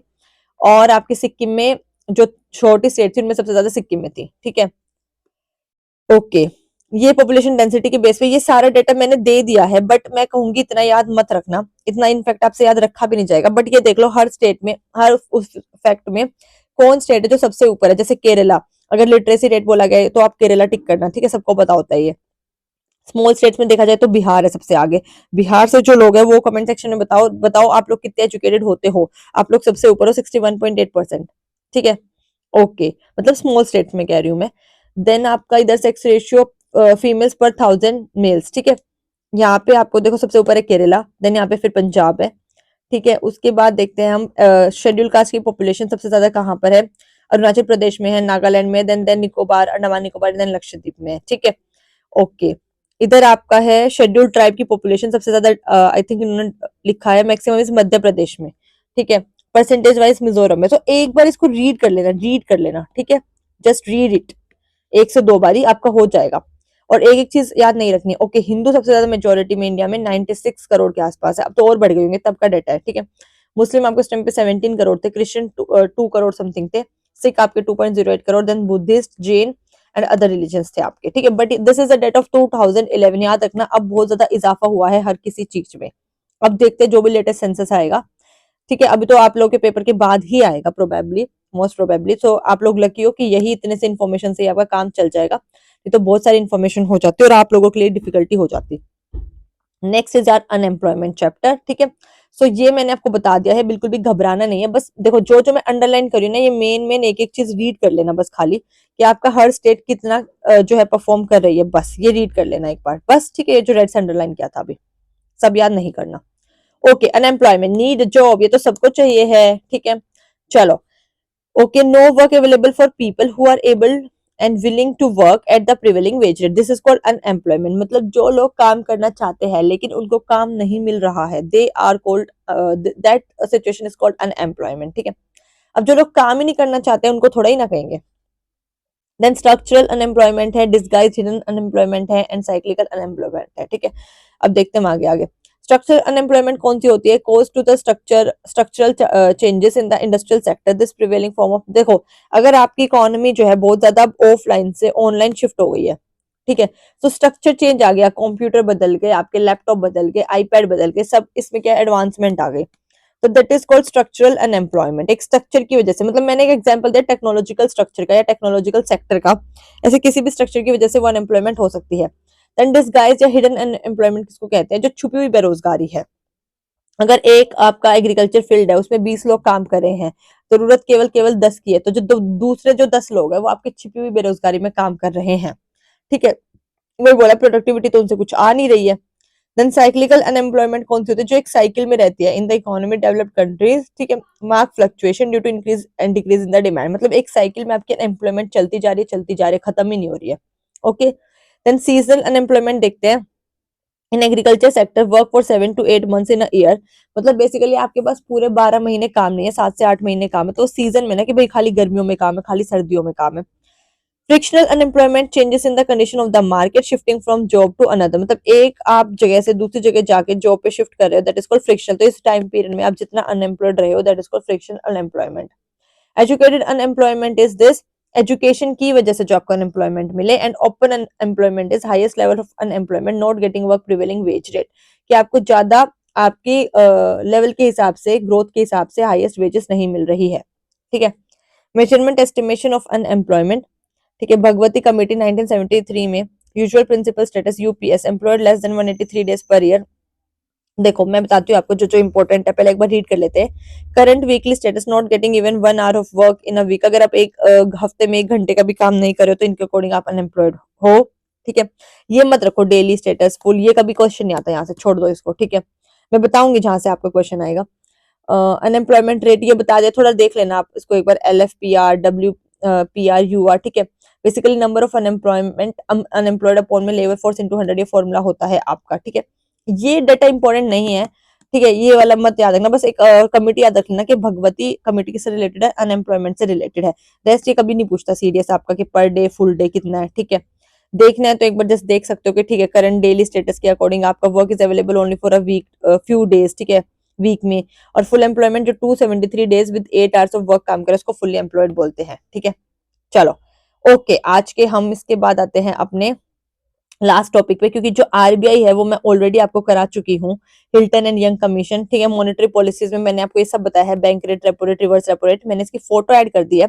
और आपके सिक्किम में जो छोटी स्टेट थी उनमें सबसे ज्यादा सिक्किम में थी, ठीक है। ओके, ये पॉपुलेशन डेंसिटी के बेस पे ये सारा डेटा मैंने दे दिया है, बट मैं कहूंगी इतना याद मत रखना, इतना इनफैक्ट आपसे याद रखा भी नहीं जाएगा। बट ये देख लो हर स्टेट में, हर उस फैक्ट में कौन स्टेट है जो सबसे ऊपर है। जैसे केरला, अगर लिटरेसी रेट बोला गया तो आप केरला टिक करना, ठीक है, सबको पता होता है ये। स्मॉल स्टेट्स में देखा जाए तो बिहार है सबसे आगे। बिहार से जो लोग हैं वो कमेंट सेक्शन में बताओ, बताओ आप लोग कितने एजुकेटेड होते हो, आप लोग सबसे ऊपर हो 61.8%, ठीक है। ओके, मतलब स्मॉल स्टेट्स में कह रही हूँ मैं। देन आपका इधर सेक्स रेशियो फीमेल्स पर 1000 मेल्स, ठीक है। यहाँ पे आपको देखो सबसे ऊपर है केरला, देन यहाँ पे फिर पंजाब है, ठीक है। उसके बाद देखते हैं हम शेड्यूल कास्ट की पॉपुलेशन सबसे ज्यादा कहाँ पर है। अरुणाचल प्रदेश में है, नागालैंड में, then then Nicobar, Andaman Nicobar, then Lakshadweep में है, ठीक है। ओके, इधर आपका है शेड्यूल्ड ट्राइब की पॉपुलेशन सबसे ज्यादा, आई थिंक इन्होंने लिखा है मैक्सिमम इस मध्य प्रदेश में, ठीक है। परसेंटेज वाइज मिजोरम में। तो एक बार इसको रीड कर लेना, ठीक है, जस्ट रीड इट, 1 से 2 बारी आपका हो जाएगा। और एक एक चीज याद नहीं रखनी, ओके, हिंदू सबसे ज्यादा मेजोरिटी में इंडिया में 96 करोड़ के आसपास है, अब तो और बढ़ गए होंगे, तब का डाटा है, ठीक है। मुस्लिम आपको इस टाइम पे 17 करोड़ थे, क्रिश्चियन 2 करोड़ समथिंग थे, सिख आपके 2.08 crore, then Buddhist, Jain and other religions थे आपके, ठीक है। But this is the date of 2011, याद रखना अब बहुत ज्यादा इजाफा हुआ है हर किसी चीज में। अब देखते हैं जो भी लेटेस्ट सेंसस आएगा, ठीक है। अभी तो आप लोग के पेपर के बाद ही आएगा प्रोबेबली, मोस्ट प्रोबेबली। सो आप लोग लकी हो कि यही इतने से इन्फॉर्मेशन से आपका काम चल जाएगा, ये तो बहुत सारी इन्फॉर्मेशन हो जाती है और आप लोगों के लिए डिफिकल्टी हो जाती। Next is are unemployment chapter, ठीक है। सो ये मैंने आपको बता दिया है, बिल्कुल भी घबराना नहीं है। बस देखो जो जो मैं अंडरलाइन करी ना, ये मेन मेन एक एक चीज रीड कर लेना बस, खाली कि आपका हर स्टेट कितना जो है परफॉर्म कर रही है, बस ये रीड कर लेना एक बार बस, ठीक है। ये जो रेड से अंडरलाइन किया था अभी, सब याद नहीं करना। ओके, अनएम्प्लॉयमेंट, नीड जॉब, ये तो सबको चाहिए है, ठीक है। चलो, okay, no work available for people who are able and willing to work at the prevailing wage rate, this is called unemployment. मतलब जो लोग काम करना चाहते हैं लेकिन उनको काम नहीं मिल रहा है, they are called, that situation is called unemployment, ठीक है। अब जो लोग काम ही नहीं करना चाहते उनको थोड़ा ही ना कहेंगे। देन स्ट्रक्चरल अनएम्प्लॉयमेंट है, डिस्गाइज हिडन अनएम्प्लॉयमेंट है, एंड साइक्लिकल अनएम्प्लॉयमेंट है, ठीक है। अब देखते हैं आगे आगे। स्ट्रक्चरल अनएम्प्लॉयमेंट कौन सी होती है, cause to the structural changes in the industrial sector, this prevailing form of, देखो अगर आपकी इकोनॉमी जो है बहुत ज्यादा ऑफलाइन से ऑनलाइन शिफ्ट हो गई है, ठीक है, तो स्ट्रक्चर चेंज आ गया, कंप्यूटर बदल गए, आपके लैपटॉप बदल गए, आईपैड बदल गए, सब इसमें क्या एडवांसमेंट आ गई, तो that is called structural unemployment. एक स्ट्रक्चर की वजह से, मतलब मैंने एक एग्जांपल दिया टेक्नोलॉजिकल स्ट्रक्चर का या टेक्नोलॉजिकल सेक्टर का, ऐसे किसी भी स्ट्रक्चर की वजह से वो अनएम्प्लॉयमेंट हो सकती है। देन डिसगाइज या हिडन अनएम्प्लॉयमेंट किसको कहते हैं, जो छुपी हुई बेरोजगारी है। अगर एक आपका एग्रीकल्चर फील्ड है उसमें 20 लोग काम कर रहे हैं, जरूरत केवल केवल 10 की है, तो जो दूसरे जो 10 लोग हैं वो आपकी छिपी हुई बेरोजगारी में काम कर रहे हैं, ठीक है। वही बोला, प्रोडक्टिविटी तो उनसे कुछ आ नहीं रही है। देन साइक्लिकल अनएम्प्लॉयमेंट कौन सी होती है, जो एक साइकिल में रहती है, in the economy developed countries, ठीक है, mark fluctuation due to increase and decrease in the demand, मतलब एक साइकिल में आपकी अनएम्प्लॉयमेंट चलती जा रही है, चलती जा रही है, खत्म ही नहीं हो रही है। ओके, देन सीजनल अनएम्प्लॉयमेंट देखते हैं। In agriculture sector work for 7 to 8 months in year, मतलब बेसिकली आपके पास पूरे 12 महीने काम नहीं है, 7 से 8 महीने काम है, तो सीजन में ना कि भाई खाली गर्मियों में काम है, खाली सर्दियों में काम है। Frictional unemployment, changes in the condition of the market, shifting from job to another, मतलब एक आप जगह से दूसरी जगह जाके जॉब पे शिफ्ट कर रहे हो, दैट इज कॉल्ड फ्रिक्शनल। तो इस टाइम पीरियड में आप जितना अनएम्प्लॉयड रहे हो, that is called frictional unemployment. Educated unemployment is this, education की वजह से जो आपको अनएम्प्लॉयमेंट मिले, and open unemployment is highest level of unemployment not getting work prevailing wage rate, कि आपको ज्यादा आपकी लेवल के हिसाब से, ग्रोथ के हिसाब से हाईएस्ट वेजेस नहीं मिल रही है, ठीक है। मेजरमेंट एस्टिमेशन ऑफ अनएम्प्लॉयमेंट, ठीक है, भगवती कमेटी 1973 में, usual principal status UPS, employed less than 183 days per year. देखो मैं बताती हूँ आपको जो जो इंपॉर्टेंट है, पहले एक बार रीड कर लेते हैं। Current weekly status, not getting even 1 hour of work in a week, अगर आप एक हफ्ते में 1 घंटे का भी काम नहीं कर रहे हो तो इनके अकॉर्डिंग आप अनएम्प्लॉयड हो, ठीक है। ये मत रखो डेली स्टेटस फुल, ये कभी क्वेश्चन नहीं आता, यहाँ से छोड़ दो इसको, ठीक है। मैं बताऊंगी जहां से आपका क्वेश्चन आएगा। अनएम्प्लॉयमेंट रेट ये बता दिया, थोड़ा देख लेना आप इसको एक बार, LFPR WPRUR, ठीक है। Basically number of unemployed upon में लेबर फोर्स इनटू 100 ये फॉर्मूला होता है आपका, ठीक है। ये डाटा इंपॉर्टेंट नहीं है, ठीक है, ये वाला मत याद रखना, बस एक कमिटी याद रखना कि भगवती कमिटी किससे रिलेटेड है, अनएम्प्लॉयमेंट से रिलेटेड है। रेस्ट ये कभी नहीं पूछता सीरियस आपका कि पर डे फुल डे कितना है, ठीक है। देखना है तो एक बार जस्ट देख सकते हो कि ठीक है, करंट डेली स्टेटस के अकॉर्डिंग आपका work is available only for a week, few days, ठीक है, वीक में। और फुल एम्प्लॉयमेंट जो 273 days with 8 hours of work काम करे उसको फुली एम्प्लॉयड बोलते हैं, ठीक है। चलो ओके, आज के हम इसके बाद आते हैं अपने लास्ट टॉपिक पे, क्योंकि जो आरबीआई है वो मैं ऑलरेडी आपको करा चुकी हूँ, हिल्टन एंड यंग कमीशन, ठीक है। मॉनेटरी पॉलिसीज में मैंने आपको ये सब बताया है, bank rate, repo rate, reverse repo rate, मैंने इसकी फोटो ऐड कर दी है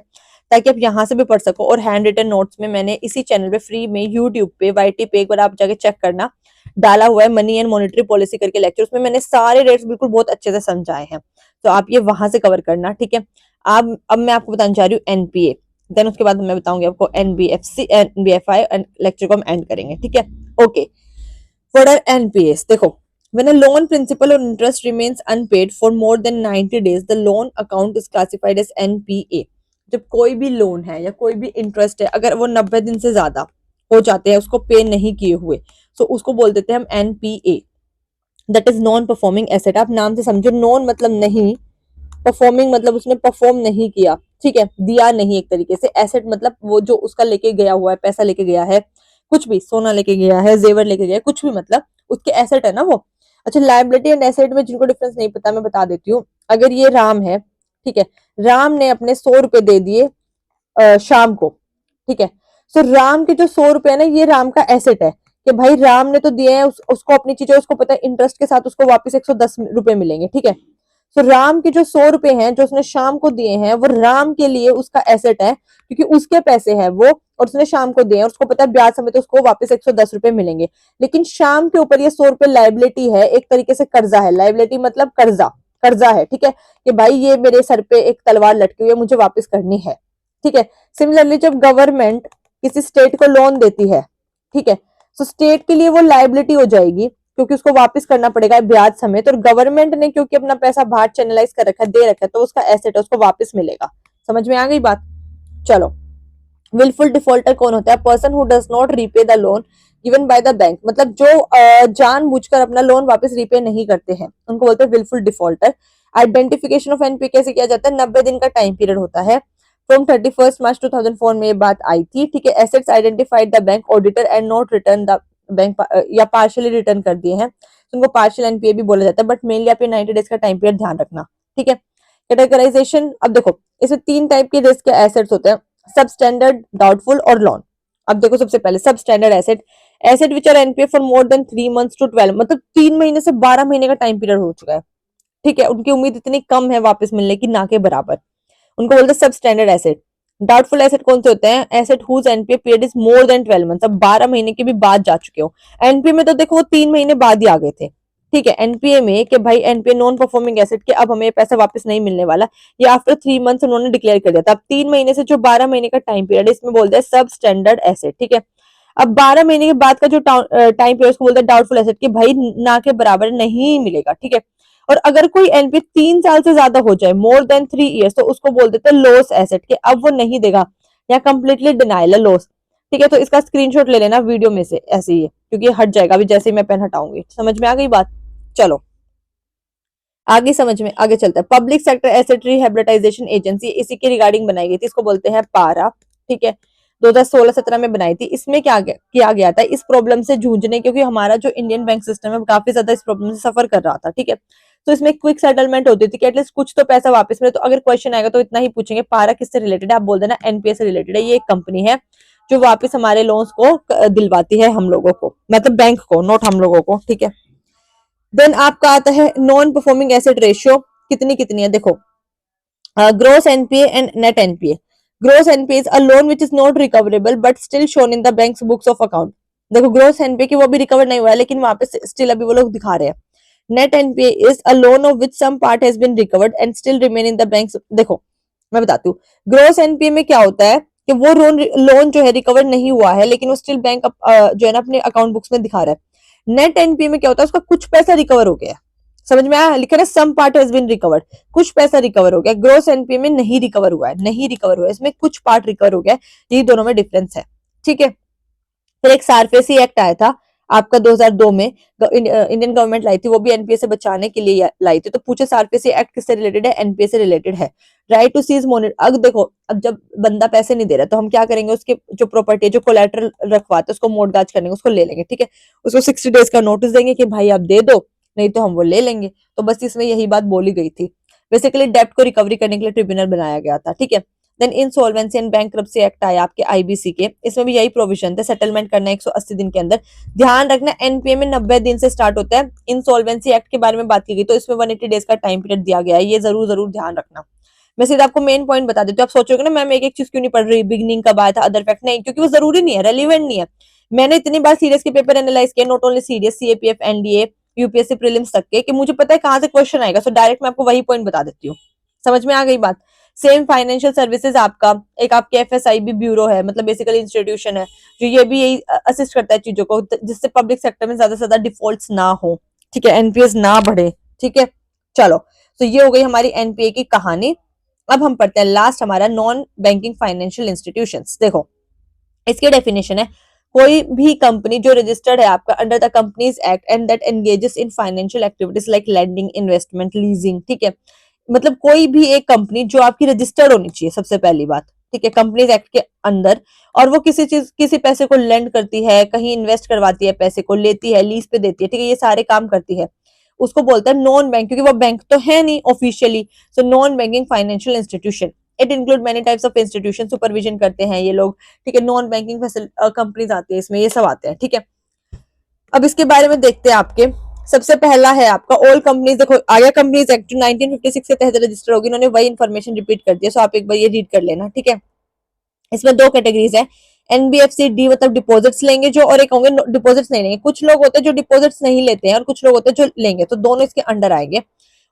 ताकि आप यहाँ से भी पढ़ सको। और हैंड रिटन नोट्स में मैंने इसी चैनल पे फ्री में यूट्यूब पे वाईटी पे एक बार आप जाके चेक करना, डाला हुआ है मनी एंड मॉनेटरी पॉलिसी करके लेक्चर, उसमें मैंने सारे रेट्स बिल्कुल बहुत अच्छे से समझाए हैं, तो आप ये वहां से कवर करना, ठीक है। अब मैं आपको बताने जा रही हूँ एनपीए, देन उसके बाद मैं बताऊंगी आपको एनबीएफसी एनबीएफआई एंड लेक्चर को हम एंड करेंगे, ठीक है। Okay, what are NPS? देखो, when a loan principal or interest remains unpaid for more than 90 days the loan account is classified as NPA। जब कोई भी लोन है या कोई भी इंटरेस्ट है अगर वो 90 दिन से ज्यादा हो जाते हैं उसको पे नहीं किए हुए, तो उसको बोल देते हैं हम NPA, that is non performing asset. आप नाम से समझो, नॉन मतलब नहीं, परफॉर्मिंग मतलब उसने परफॉर्म नहीं किया, ठीक है, दिया नहीं एक तरीके से। एसेट मतलब वो जो उसका लेके गया हुआ है, पैसा लेके गया है, कुछ भी, सोना लेके गया है, जेवर लेके गया है, कुछ भी, मतलब उसके एसेट है ना वो। अच्छा, लायबिलिटी एंड एसेट में जिनको डिफरेंस नहीं पता मैं बता देती हूँ। अगर ये राम है, ठीक है, राम ने अपने 100 रुपए दे दिए शाम को, ठीक है, सो राम के जो 100 रुपए है ना ये राम का एसेट है कि भाई राम ने तो दिए हैं, उसको अपनी चीजें, उसको पता है इंटरेस्ट के साथ उसको वापस 110 रुपए मिलेंगे, ठीक है। तो राम के जो 100 रुपए हैं जो उसने शाम को दिए हैं वो राम के लिए उसका एसेट है, क्योंकि उसके पैसे हैं वो, और उसने शाम को दिए हैं, उसको पता है ब्याज समेत उसको वापस 110 रुपए मिलेंगे। लेकिन शाम के ऊपर ये 100 रुपए लाइबिलिटी है, एक तरीके से कर्जा है। लाइबिलिटी मतलब कर्जा, कर्जा है, ठीक है, कि भाई ये मेरे सर पे एक तलवार लटकी हुई है, मुझे वापस करनी है, ठीक है। सिमिलरली जब गवर्नमेंट किसी स्टेट को लोन देती है, ठीक है, तो स्टेट के लिए वो लाइबिलिटी हो जाएगी क्योंकि उसको वापस करना पड़ेगा ब्याज समेत, और गवर्नमेंट ने क्योंकि अपना पैसा बाहर चैनलाइज कर रखा है, दे रखा है, तो उसका एसेट है, उसको वापस मिलेगा। समझ में आ गई बात? चलो, विलफुल डिफॉल्टर कौन होता है? Person who does not repay the loan given by the bank, मतलब जो जानबूझकर अपना लोन वापस रीपे नहीं करते हैं उनको बोलते हैं wilful defaulter. Identification of NPA कैसे किया जाता है? 90 दिन का टाइम पीरियड होता है। फ्रॉम 31 मार्च 2004 में ये बात आई थी, ठीक है। Assets identified the bank auditor and not return the bank, या पार्शियली रिटर्न कर दिए हैं, तो उनको पार्शियल एनपीए भी बोला जाता है, बट मेनली आप ये 90 डेज का टाइम पीरियड ध्यान रखना, ठीक है। कैटेगराइजेशन, अब देखो इसमें 3 टाइप के रिस्क के एसेट्स होते हैं, सब स्टैंडर्ड, डाउटफुल और लोन। अब देखो सबसे पहले substandard asset, asset which are NPA for more than 3 months to 12, मतलब 3 महीने से 12 महीने का टाइम पीरियड हो चुका है, ठीक है, उनकी उम्मीद इतनी कम है वापस मिलने की, ना के बराबर, उनको बोलते हैं सब स्टैंडर्ड एसेट। डाउटफुल एसेट कौन से होते हैं? Asset whose NPA period is more than 12 months, अब 12 महीने के भी बाद जा चुके हो। एनपीए में तो देखो वो 3 महीने बाद ही आ गए थे, ठीक है। एनपीए में कि भाई एनपीए नॉन परफॉर्मिंग एसेट के अब हमें पैसा वापस नहीं मिलने वाला, ये आफ्टर 3 मंथ्स उन्होंने डिक्लेयर कर दिया था। अब 3 महीने से जो 12 महीने का टाइम पीरियड है इसमें बोलते हैं सब स्टैंडर्ड एसेट, ठीक है। अब 12 महीने के बाद का जो टाइम पीरियड उसको बोलते हैं डाउटफुल एसेट, कि भाई ना के बराबर नहीं मिलेगा, ठीक है। और अगर कोई एनपीए 3 साल से ज्यादा हो जाए, मोर देन 3 इयर्स, तो उसको बोल देते हैं लॉस एसेट, के अब वो नहीं देगा या कंप्लीटली डिनाइल है, लॉस, ठीक है। तो इसका स्क्रीनशॉट ले लेना वीडियो में से, ऐसे ही है क्योंकि हट जाएगा अभी जैसे ही मैं पेन हटाऊंगी। समझ में आ गई बात? चलो आगे समझ में, आगे चलता है। पब्लिक सेक्टर एसेट रिहेबिलिटाइजेशन एजेंसी, इसी के रिगार्डिंग बनाई गई थी, इसको बोलते हैं पारा, ठीक है। 2016-17 में बनाई थी। इसमें क्या किया गया था? इस प्रॉब्लम से जूझने, क्योंकि हमारा जो इंडियन बैंक सिस्टम है काफी ज्यादा इस प्रॉब्लम से सफर कर रहा था, ठीक है। तो इसमें क्विक सेटलमेंट होती थी कि एटलीस्ट कुछ तो पैसा वापस मिले। तो अगर क्वेश्चन आएगा तो इतना ही पूछेंगे, पारा किससे रिलेटेड है? आप बोल देना एनपीए से रिलेटेड है। ये एक कंपनी है जो वापस हमारे लोन्स को दिलवाती है हम लोगों को, मतलब बैंक को, नॉट हम लोगों को, ठीक है। देन आपका आता है नॉन परफॉर्मिंग एसेट रेशियो, कितनी कितनी है? देखो, gross NPA and net NPA. Gross NPA is a loan which is not recoverable but still shown in the banks books of account. देखो, ग्रोस एनपीए की वो भी रिकवर नहीं हुआ है लेकिन वहां पे स्टिल अभी वो लोग दिखा रहे हैं। Net NPA is a loan of which some part has been recovered and still remain in the banks. देखो मैं बताती हूँ, ग्रोस एनपीए में क्या होता है कि वो लोन जो है रिकवर नहीं हुआ है लेकिन वो स्टिल बैंक जो है ना अपने अकाउंट बुक्स में दिखा रहा है। नेट एनपीए में क्या होता है? उसका कुछ पैसा रिकवर हो गया है, समझ में आया, लिखा है some part has been recovered, कुछ पैसा रिकवर हो गया, ग्रोस एनपीए में नहीं रिकवर हुआ है, नहीं रिकवर हुआ है, इसमें कुछ पार्ट रिकवर हो गया, ये दोनों में डिफरेंस है, ठीक है। फिर एक सारफेसी एक्ट आया था आपका 2002 में, इंडियन गवर्नमेंट लाई थी, वो भी एनपीए से बचाने के लिए लाई थी। तो पूछे सारफेसी एक्ट किससे रिलेटेड है, एनपीए से रिलेटेड है। राइट टू सीज मोनिटर, अब देखो, अब जब बंदा पैसे नहीं दे रहा तो हम क्या करेंगे, उसके जो प्रॉपर्टी जो कोलेटरल रखवाते उसको मोर्टगेज करने, उसको ले लेंगे, ठीक है। उसको 60 डेज का नोटिस देंगे कि भाई आप दे दो, नहीं तो हम वो ले लेंगे। तो बस इसमें यही बात बोली गई थी। बेसिकली डेप्ट को रिकवरी करने के लिए ट्रिब्यूनल बनाया गया था, ठीक है। Then insolvency and bankruptcy act आया आपके आईबीसी के, इसमें भी यही प्रोविजन थे, सेटलमेंट करना 180 दिन के अंदर। ध्यान रखना एनपीए में 90 दिन से स्टार्ट होता है। इंसॉल्वेंसी एक्ट के बारे में बात की गई तो इसमें 180 डेज का टाइम पीरियड दिया गया है, ये जरूर जरूर ध्यान रखना। मैं सीधा आपको मेन पॉइंट बता देती हूँ, आप सोचोगे ना मैम एक एक चीज क्यों नहीं पढ़ रही, बिगनिंग कब आया था, अदर फैक्ट, नहीं, क्योंकि वो जरूरी नहीं है, रेलिवेंट नहीं है। मैंने इतनी बार सीरियस के पेपर एनालाइज किए, not only serious, CAPF, NDA, UPSC prelims तक के, कि मुझे पता है कहां से क्वेश्चन आएगा, सो डायरेक्ट मैं आपको वही पॉइंट बता देती हूँ। समझ में आ गई बात। सेम फाइनेंशियल सर्विसेज आपका, एक आपके एफएसआईबी ब्यूरो है, मतलब बेसिकली इंस्टीट्यूशन है, जो ये भी यही असिस्ट करता है चीजों को, जिससे पब्लिक सेक्टर में ज्यादा से ज्यादा डिफॉल्ट्स ना हो, ठीक है, एनपीएस ना बढ़े, ठीक है। चलो, तो ये हो गई हमारी एनपीए की कहानी। अब हम पढ़ते हैं लास्ट हमारा नॉन बैंकिंग फाइनेंशियल इंस्टीट्यूशंस। देखो, इसकी डेफिनेशन है, कोई भी कंपनी जो रजिस्टर्ड है आपका under the companies act and that engages in financial activities like lending, investment, leasing, ठीक है। मतलब कोई भी एक कंपनी जो आपकी रजिस्टर्ड होनी चाहिए, सबसे पहली बात, ठीक है, कंपनीज एक्ट के अंदर, और वो किसी चीज, किसी पैसे को लेंड करती है, कहीं इन्वेस्ट करवाती है, पैसे को लेती है, लीज पे देती है, ठीक है, ये सारे काम करती है, उसको बोलता है नॉन बैंक, क्योंकि वो बैंक तो है नहीं officially. So non banking financial institution, it include many types of institution, supervision करते हैं ये लोग, ठीक है। नॉन बैंकिंग कंपनीज आती है इसमें, ये सब आते हैं, ठीक है। अब इसके बारे में देखते हैं आपके, सबसे पहला है आपका ऑल कंपनीज। देखो, आया कंपनीज एक्ट 1956 के तहत रजिस्टर होगी, इन्होंने वही इन्फॉर्मेशन रिपीट कर दिया, सो आप एक बार ये रीड कर लेना, ठीक है। इसमें दो कैटेगरीज है, एनबीएफसी डी मतलब डिपॉजिट्स लेंगे जो, और एक होंगे डिपॉजिट्स नहीं लेंगे। कुछ लोग होते हैं जो डिपॉजिट्स नहीं लेते हैं और कुछ लोग होते हैं जो लेंगे, तो दोनों इसके अंडर आएंगे।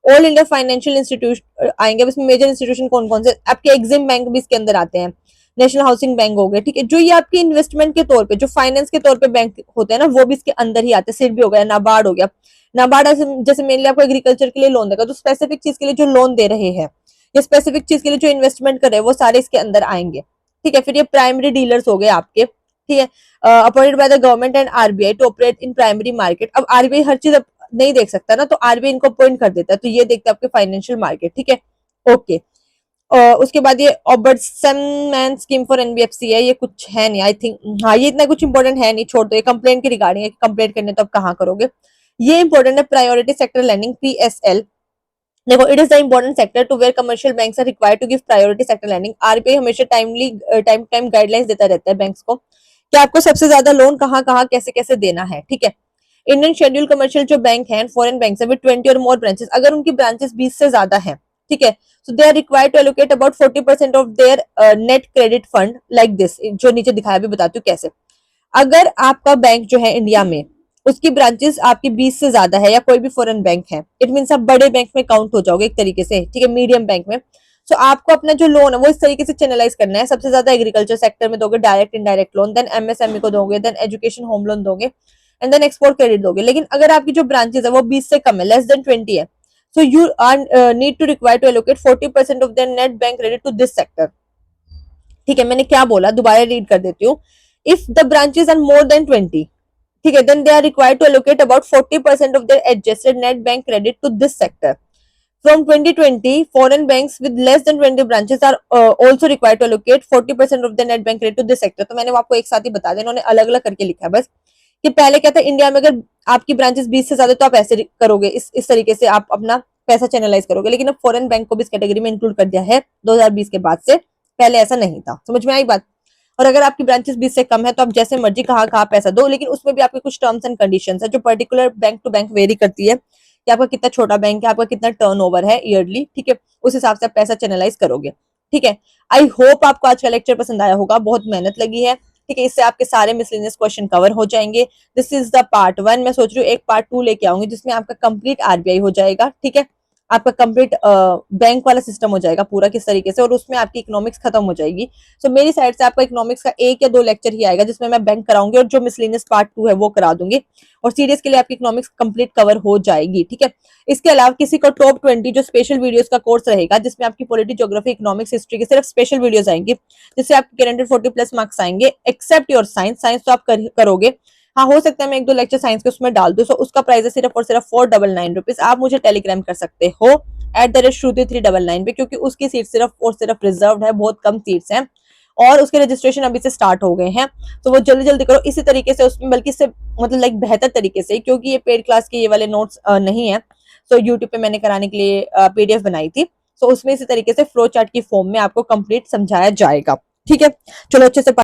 ऑल इंडिया फाइनेंशियल इंस्टीट्यूशन आएंगे, इसमें मेजर इंस्टीट्यूशन कौन कौन से, आपके एग्जिम बैंक भी इसके अंदर आते हैं, नेशनल हाउसिंग बैंक हो गए, ठीक है, जो ये आपके इन्वेस्टमेंट के तौर पे, जो फाइनेंस के तौर पे बैंक होते हैं ना, वो भी इसके अंदर ही आते हैं। सिडबी हो गया, नाबार्ड हो गया। नाबार्ड जैसे मेनली आपको एग्रीकल्चर के लिए लोन देगा, तो स्पेसिफिक चीज के लिए जो लोन दे रहे हैं, या स्पेसिफिक चीज के लिए जो इन्वेस्टमेंट कर रहे हैं, वो सारे इसके अंदर आएंगे, ठीक है। फिर ये प्राइमरी डीलर्स हो गए आपके, ठीक है, appointed by the government and RBI to operate in primary market. अब आरबीआई हर चीज नहीं देख सकता ना, तो आरबीआई इनको अपॉइंट कर देता है, तो ये देखते हैं आपके फाइनेंशियल मार्केट, ठीक है, ओके। उसके बाद ये ऑबर्ट्सन स्कीम फॉर एनबीएफसी है, ये कुछ है नहीं आई थिंक, हाँ ये इतना कुछ इंपॉर्टेंट है नहीं, छोड़ दो, ये कंप्लेंट के रिगार्डिंग है, कंप्लेंट करने तो आप कहाँ करोगे। ये इंपॉर्टेंट है, प्रायोरिटी सेक्टर लैंडिंग, पीएसएल। देखो, it is the important sector to where commercial banks are required to give priority sector lending. RBI हमेशा टाइम टाइम गाइडलाइंस देता रहता है बैंक्स को कि आपको सबसे ज्यादा लोन कहाँ कहाँ कैसे कैसे देना है, ठीक है। इंडियन शेड्यूल कमर्शियल जो बैंक है, फॉरेन बैंक है, विद 20 और मोर ब्रांचेस, अगर उनकी ब्रांचेस 20 से ज्यादा है, ठीक है, so they are required to allocate about 40% of their net credit fund like this, जो नीचे दिखाया भी बताती हूँ कैसे। अगर आपका बैंक जो है इंडिया में, उसकी ब्रांचेस आपकी 20 से ज्यादा है, या कोई भी फॉरेन बैंक है, इट मीन आप बड़े बैंक में काउंट हो जाओगे एक तरीके से, ठीक है, मीडियम बैंक में। सो आपको अपना जो लोन है वो इस तरीके से चैनलाइज करना है, सबसे ज्यादा एग्रीकल्चर सेक्टर में दोगे direct indirect loan, then MSME को दोगे, देन एजुकेशन होम लोन दोगे, एंड देन एक्सपोर्ट क्रेडिट दोगे। लेकिन अगर आपकी जो ब्रांचेस है वो 20 से कम है, लेस देन 20 है, so you are need to require to allocate 40% of their net bank credit to this sector, ठीक है। मैंने क्या बोला, दोबारा रीड कर देती हूँ। If the branches are more than 20, ठीक है, then they are required to allocate about 40% of their adjusted net bank credit to this sector. From 2020, foreign banks with less than 20 branches are also required to allocate 40% of the net bank credit to this sector। तो मैंने आपको एक साथ ही बता दिया, इन्होंने अलग अलग करके लिखा है बस, कि पहले क्या था, इंडिया में अगर आपकी ब्रांचेस 20 से ज्यादा तो आप ऐसे करोगे, इस तरीके से आप अपना पैसा चैनलाइज करोगे। लेकिन अब फॉरेन बैंक को भी इस कैटेगरी में इंक्लूड कर दिया है 2020 के बाद से, पहले ऐसा नहीं था। समझ में आई बात। और अगर आपकी ब्रांचेस 20 से कम है तो आप जैसे मर्जी कहाँ कहाँ पैसा दो, लेकिन उसमें भी आपके कुछ टर्म्स एंड कंडीशंस है जो particular bank to bank vary करती है, कि आपका कितना छोटा बैंक है, आपका कितना टर्नओवर है ईयरली, ठीक है, उस हिसाब से आप पैसा चैनलाइज करोगे, ठीक है। आई होप आपको आज का लेक्चर पसंद आया होगा, बहुत मेहनत लगी है, ठीक है, इससे आपके सारे मिसलेनियस क्वेश्चन कवर हो जाएंगे। This is the part 1। मैं सोच रही हूँ एक पार्ट 2 लेके आऊंगी जिसमें आपका कंप्लीट आरबीआई हो जाएगा, ठीक है। आपका कंप्लीट बैंक वाला सिस्टम हो जाएगा पूरा किस तरीके से, और उसमें आपकी इकोनॉमिक्स खत्म हो जाएगी। सो मेरी साइड से आपका इकोनॉमिक्स का 1 या 2 लेक्चर ही आएगा जिसमें मैं बैंक कराऊंगी, और जो मिसलेनियस पार्ट 2 है वो करा दूंगी, और सीरीज के लिए आपकी इकोनॉमिक्स कंप्लीट कवर हो जाएगी। ठीक है, इसके अलावा किसी को टॉप 20 जो स्पेशल वीडियोस का कोर्स रहेगा जिसमें आपकी पॉलिटी, ज्योग्राफी, इकोनॉमिक्स, हिस्ट्री के सिर्फ स्पेशल वीडियोस आएंगे, जिससे आपके गारंटेड 40+ मार्क्स आएंगे, एक्सेप्ट योर साइंस। साइंस तो आप करोगे, हाँ हो सकता है मैं 1-2 लेक्चर साइंस के उसमें डाल दूं। सो उसका प्राइस है सिर्फ और सिर्फ 499 रुपीज। आप मुझे टेलीग्राम कर सकते हो @Shruti399 पे, क्योंकि उसकी सीट सिर्फ और सिर्फ रिजर्व है, बहुत कम सीट्स हैं, और उसके रजिस्ट्रेशन अभी से स्टार्ट हो गए हैं। तो वो जल्दी जल्दी करो इसी तरीके से, उसमें बल्कि इससे मतलब लाइक बेहतर तरीके से, क्योंकि ये पेड क्लास के ये वाले नोट्स नहीं है। सो यूट्यूब पे मैंने कराने के लिए PDF बनाई थी। सो उसमें इसी तरीके से फ्लो चार्ट की फॉर्म में आपको कंप्लीट समझाया जाएगा। ठीक है, चलो अच्छे से